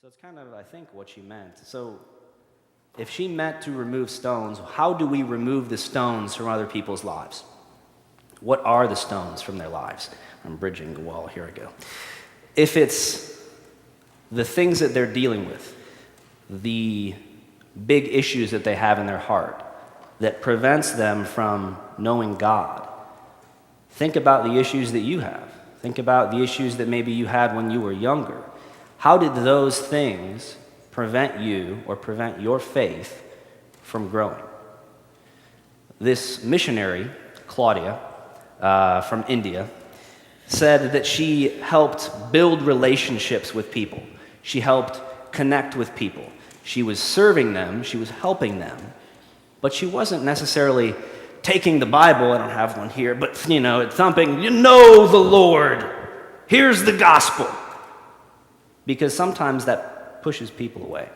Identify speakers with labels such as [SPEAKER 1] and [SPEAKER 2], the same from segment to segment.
[SPEAKER 1] So it's kind of, I think, what she meant. So if she meant to remove stones, how do we remove the stones from other people's lives? What are the stones from their lives? I'm bridging the wall. Here I go. If it's the things that they're dealing with, the big issues that they have in their heart that prevents them from knowing God, think about the issues that you have. Think about the issues that maybe you had when you were younger. How did those things prevent you or prevent your faith from growing? This missionary, Claudia, from India, said that she helped build relationships with people. She helped connect with people. She was serving them, she was helping them, but she wasn't necessarily taking the Bible, I don't have one here, but thumping, the Lord, here's the gospel. Because sometimes that pushes people away.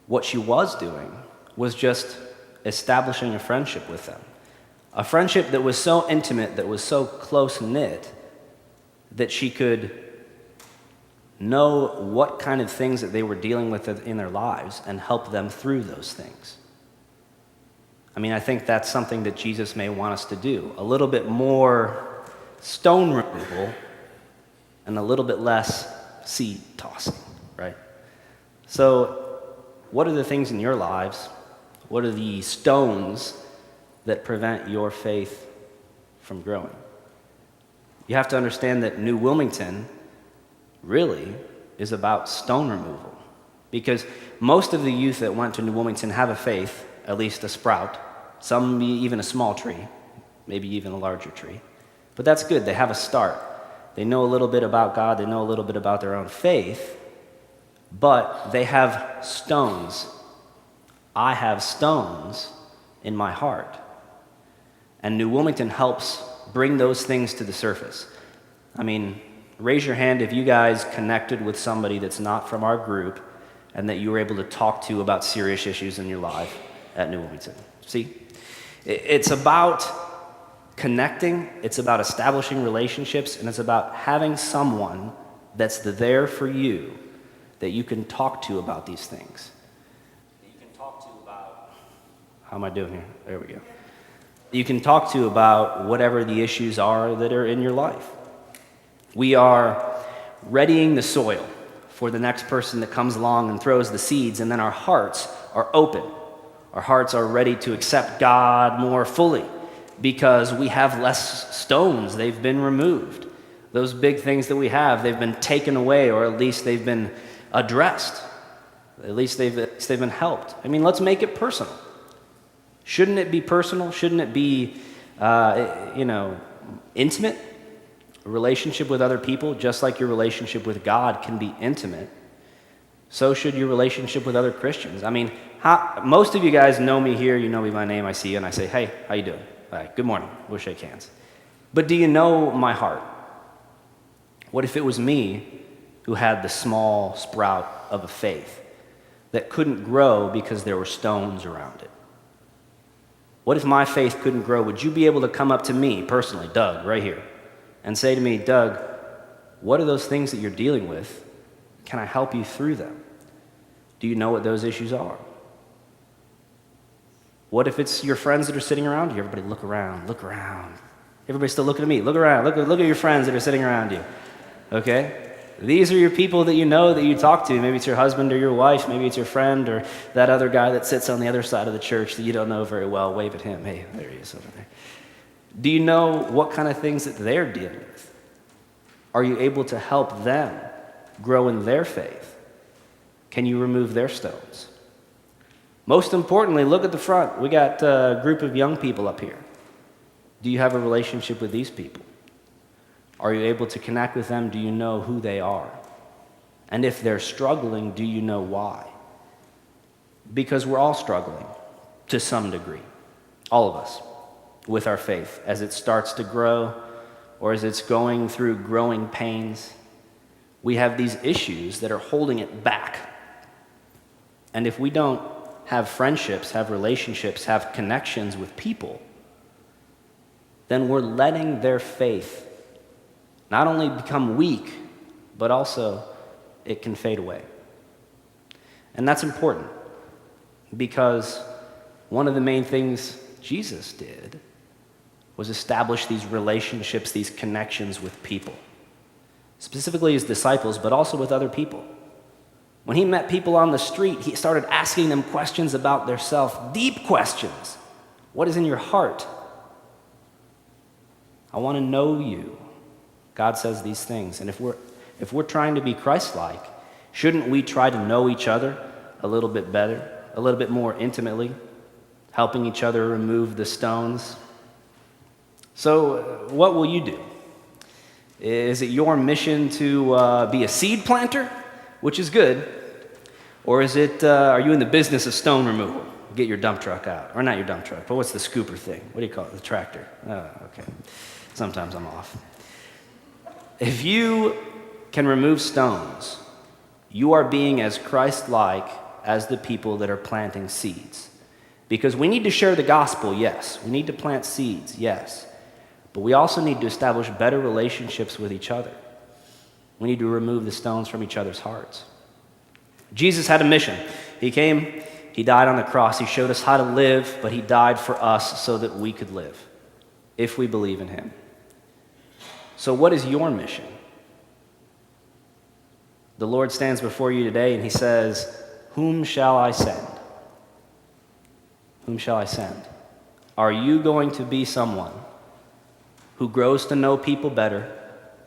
[SPEAKER 1] What she was doing was just establishing a friendship with them. A friendship that was so intimate, that was so close-knit, that she could know what kind of things that they were dealing with in their lives and help them through those things. I think that's something that Jesus may want us to do. A little bit more stone removal and a little bit less seed tossing, right? So, what are the things in your lives? What are the stones that prevent your faith from growing? You have to understand that New Wilmington really is about stone removal, because most of the youth that went to New Wilmington have a faith, at least a sprout, some even a small tree, maybe even a larger tree. But that's good, they have a start. They know a little bit about God, they know a little bit about their own faith, but they have stones. I have stones in my heart. And New Wilmington helps bring those things to the surface. Raise your hand if you guys connected with somebody that's not from our group and that you were able to talk to about serious issues in your life at New Wilmington. See? It's about connecting, it's about establishing relationships, and it's about having someone that's there for you that you can talk to about these things. You can talk to about, how am I doing here? There we go. You can talk to about whatever the issues are that are in your life. We are readying the soil for the next person that comes along and throws the seeds, and then our hearts are open. Our hearts are ready to accept God more fully because we have less stones. They've been removed. Those big things that we have, they've been taken away, or at least they've been addressed. At least they've been helped. Let's make it personal. Shouldn't it be personal? Shouldn't it be, intimate? A relationship with other people, just like your relationship with God can be intimate, so should your relationship with other Christians. Most of you guys know me here. You know me by name. I see you and I say, hey, how you doing? Good morning. We'll shake hands. But do you know my heart? What if it was me who had the small sprout of a faith that couldn't grow because there were stones around it? What if my faith couldn't grow? Would you be able to come up to me personally, Doug, right here, and say to me, Doug, what are those things that you're dealing with? Can I help you through them? Do you know what those issues are? What if it's your friends that are sitting around you? Everybody look around, look around. Everybody's still looking at me. Look around, look at your friends that are sitting around you. Okay? These are your people that you know, that you talk to. Maybe it's your husband or your wife. Maybe it's your friend or that other guy that sits on the other side of the church that you don't know very well. Wave at him. Hey, there he is over there. Do you know what kind of things that they're dealing with? Are you able to help them grow in their faith? Can you remove their stones? Most importantly, look at the front. We got a group of young people up here. Do you have a relationship with these people? Are you able to connect with them? Do you know who they are? And if they're struggling, do you know why? Because we're all struggling to some degree, all of us, with our faith as it starts to grow or as it's going through growing pains. We have these issues that are holding it back. And if we don't have friendships, have relationships, have connections with people, then we're letting their faith not only become weak, but also it can fade away. And that's important because one of the main things Jesus did was establish these relationships, these connections with people, specifically his disciples, but also with other people. When he met people on the street, he started asking them questions about their self, deep questions. What is in your heart? I want to know you. God says these things. And if we're trying to be Christ-like, shouldn't we try to know each other a little bit better, a little bit more intimately, helping each other remove the stones? So what will you do? Is it your mission to be a seed planter, which is good, or are you in the business of stone removal? Get your dump truck out, or not your dump truck, but what's the scooper thing? What do you call it? The tractor. Oh, okay. Sometimes I'm off. If you can remove stones, you are being as Christ-like as the people that are planting seeds. Because we need to share the gospel, yes. We need to plant seeds, yes. But we also need to establish better relationships with each other. We need to remove the stones from each other's hearts. Jesus had a mission. He came, he died on the cross. He showed us how to live, but he died for us so that we could live, if we believe in him. So what is your mission? The Lord stands before you today and he says, "Whom shall I send? Whom shall I send?" Are you going to be someone who grows to know people better,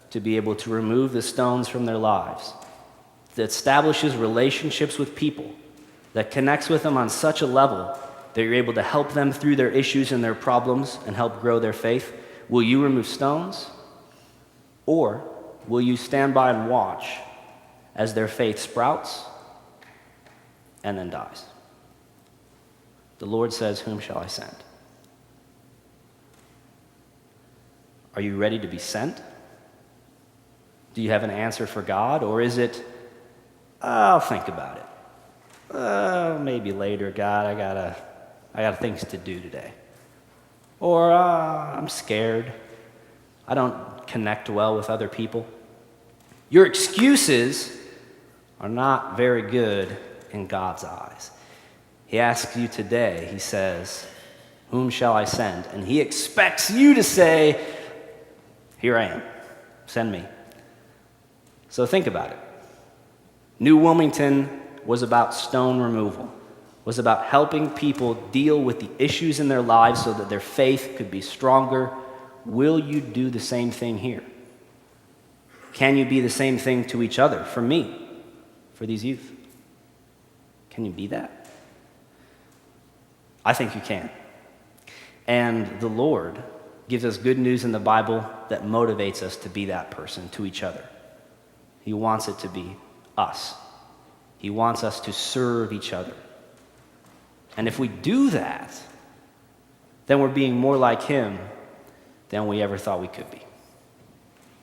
[SPEAKER 1] to be able to remove the stones from their lives, that establishes relationships with people, that connects with them on such a level that you're able to help them through their issues and their problems and help grow their faith? Will you remove stones? Or will you stand by and watch as their faith sprouts and then dies? The Lord says, "Whom shall I send?" Are you ready to be sent? Do you have an answer for God? Or is it, I'll think about it. Maybe later, God, I got things to do today. Or I'm scared. I don't connect well with other people. Your excuses are not very good in God's eyes. He asks you today, he says, "Whom shall I send?" And he expects you to say, "Here I am, send me." So think about it. New Wilmington was about stone removal, was about helping people deal with the issues in their lives so that their faith could be stronger. Will you do the same thing here? Can you be the same thing to each other? For me, for these youth. Can you be that? I think you can. And the Lord gives us good news in the Bible that motivates us to be that person to each other. He wants it to be us. He wants us to serve each other. And if we do that, then we're being more like him than we ever thought we could be.